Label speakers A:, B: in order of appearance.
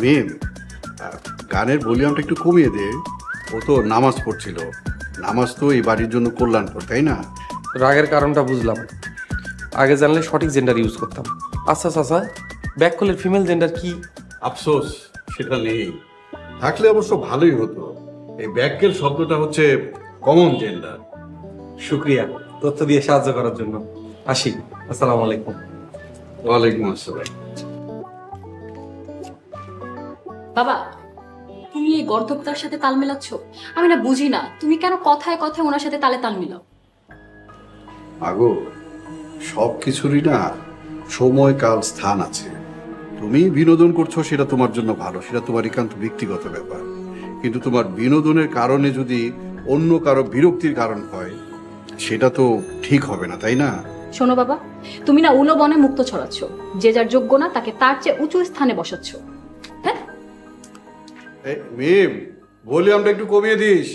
A: মিম, গানের ভলিউমটা একটু কমিয়ে দে। ও তো নামাজ পড়ছিল। নামাজ তো এই বাড়ির জন্য কল্যাণকর, তাই না?
B: রাগের কারণটা বুঝলাম। আগে জানলে সঠিক জেন্ডার ইউজ করতাম। আচ্ছা চাচা, ব্যাক কলের ফিমেল জেন্ডার কি?
A: আফসোস সেটা নেই, থাকলে অবশ্য ভালোই হতো। এই ব্যাককেল শব্দটা হচ্ছে কমন জেন্ডার।
B: শুক্রিয়া তথ্য দিয়ে সাহায্য করার জন্য। আসি, আসসালামু আলাইকুম।
A: ওয়ালাইকুম আসসালাম।
C: বাবা, তুমি এই গর্ধবতার সাথে তাল মেলাচ্ছ? আমি না বুঝি না, তুমি কেন কথায় কথায় ওনার সাথে তালে তাল মিলাও?
A: আগো, সব কিছুরই না সময় কাল স্থান আছে। তুমি বিনোদন করছো, সেটা তোমার জন্য ভালো, সেটা তোমার একান্ত ব্যক্তিগত ব্যাপার। কিন্তু তোমার বিনোদনের কারণে যদি অন্য কারো বিরক্তির কারণ হয়, সেটা তো ঠিক হবে না, তাই না?
C: শোনো বাবা, তুমি না উলো বনে মুক্ত ছড়াচ্ছ। যে যার যোগ্য না তাকে তার চেয়ে উঁচু স্থানে বসাচ্ছ। হ্যাঁ,
A: মিম, ভলিউমটা একটু কমিয়ে দিস।